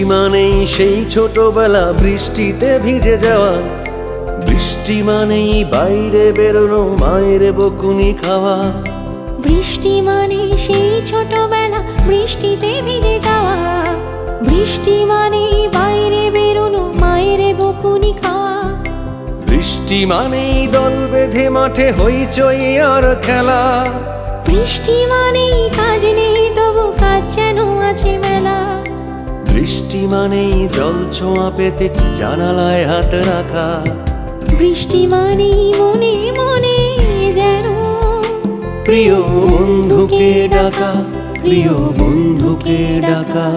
মানেই সেই ছোটবেলা বৃষ্টিতে ভিজে যাওয়া, বৃষ্টি মানেই বাইরে বেরোনো মায়ের বকুনি খাওয়া। বৃষ্টি মানে সেই ছোটবেলা বৃষ্টিতে ভিজে যাওয়া, বৃষ্টি মানে বাইরে বেরোনো মায়ের বকুনি খাওয়া। বৃষ্টি মানেই দল বেঁধে মাঠে হইচই আর খেলা, বৃষ্টি মানে কাজ নেই তবু কাজ যেন আছে মেলা। বৃষ্টি মানেই জল ছোঁয়া পেতে জানালায় হাত রাখা, বৃষ্টি মানে মনে মনে যেন প্রিয় বন্ধুকে ডাকা, প্রিয় বন্ধুকে ডাকা।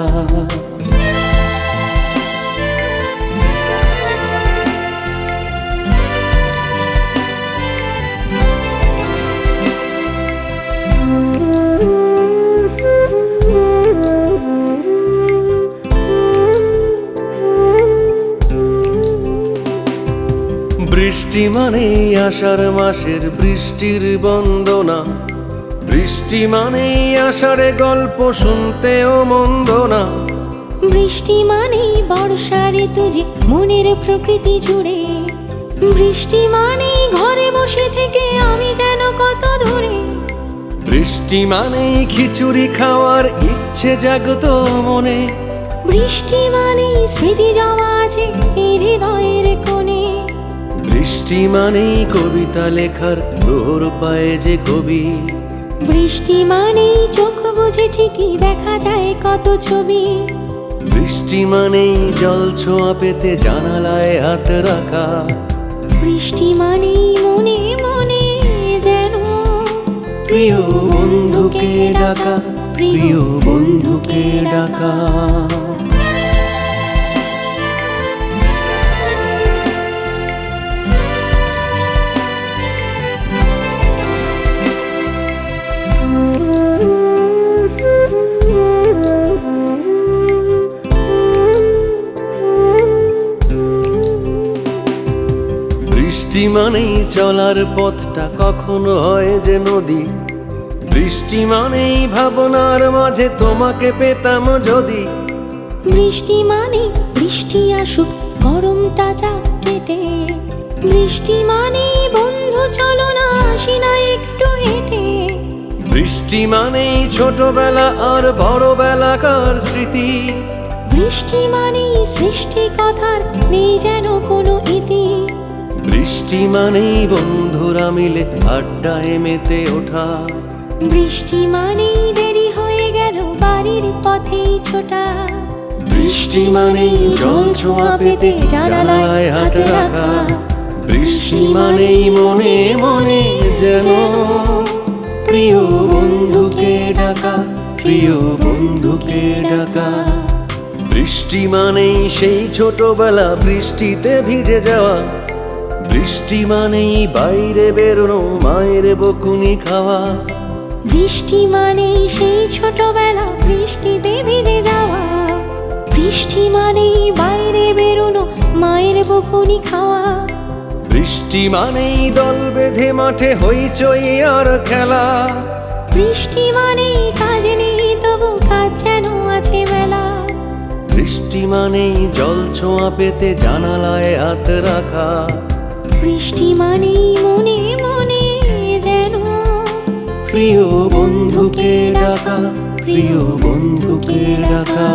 বৃষ্টি মানেই আষাঢ় মাসের বৃষ্টির বন্দনা, বৃষ্টি মানেই আষাঢ়ে গল্প শুনতেও মন্দ না। বৃষ্টি মানে বর্ষা ঋতু যে মনের প্রকৃতি জুড়ে, বৃষ্টি মানে ঘরে বসে থেকে আমি যেন কত দূরে। বৃষ্টি মানেই খিচুড়ি খাওয়ার ইচ্ছে জাগত মনে, বৃষ্টি মানে স্মৃতি জমা আছে এই হৃদয়ের কোণে। বৃষ্টি মানেই কবিতা লেখার তোর পায়ে যে কবি, বৃষ্টি মানেই চোখ বুঝে ঠিকই দেখা যায় কত ছবি। বৃষ্টি মানেই জল ছোঁয়া পেতে জানালায় হাত রাখা, বৃষ্টি মানেই মনে মনে যেন প্রিয় বন্ধুকে ডাকা, প্রিয় বন্ধুকে ডাকা। বৃষ্টি মানেই চলার পথটা কখনো হয় যে নদী, বৃষ্টি মানেই ভাবনার মাঝে তোমাকে পেতাম যদি। বৃষ্টি মানে বৃষ্টি আসুক গরমটা যা কেটে, বৃষ্টি মানে বন্ধু চলো না আসি না একটু হেঁটে। বৃষ্টি মানেই ছোটবেলা আর বড়বেলাকার স্মৃতি, বৃষ্টি মানে সৃষ্টি কথার নেই যেন কোনো ইতি। বৃষ্টি মানেই বন্ধুরা মিলে আড্ডায় মেতে ওঠা, বৃষ্টি মানেই দেরি হয়ে গেল বাড়ির পথেই ছোটা। বৃষ্টি মানেই জল ছোঁয়া পেতে জানালায় হাত রাখা, বৃষ্টি মানেই মনে মনে যেন প্রিয় বন্ধুকে ডাকা, প্রিয় বন্ধুকে ডাকা। বৃষ্টি মানেই সেই ছোটবেলা বৃষ্টিতে ভিজে যাওয়া, বৃষ্টি মানেই বাইরে বেরোনো মায়ের বকুনি খাওয়া। বৃষ্টি মানেই সেই ছোটবেলা বৃষ্টিতে ভিজে যাওয়া, বৃষ্টি মানেই বাইরে বেরোনো মায়ের বকুনি খাওয়া। বৃষ্টি মানেই দল বেঁধে মাঠে হইচই আর খেলা, বৃষ্টি মানেই কাজ নেই তবু কাজ যেন আছে মেলা। বৃষ্টি মানেই জল ছোঁয়া পেতে জানালায় হাত রাখা, বৃষ্টি মানেই মনে মনে যেন প্রিয় বন্ধুকে ডাকা, প্রিয় বন্ধুকে ডাকা।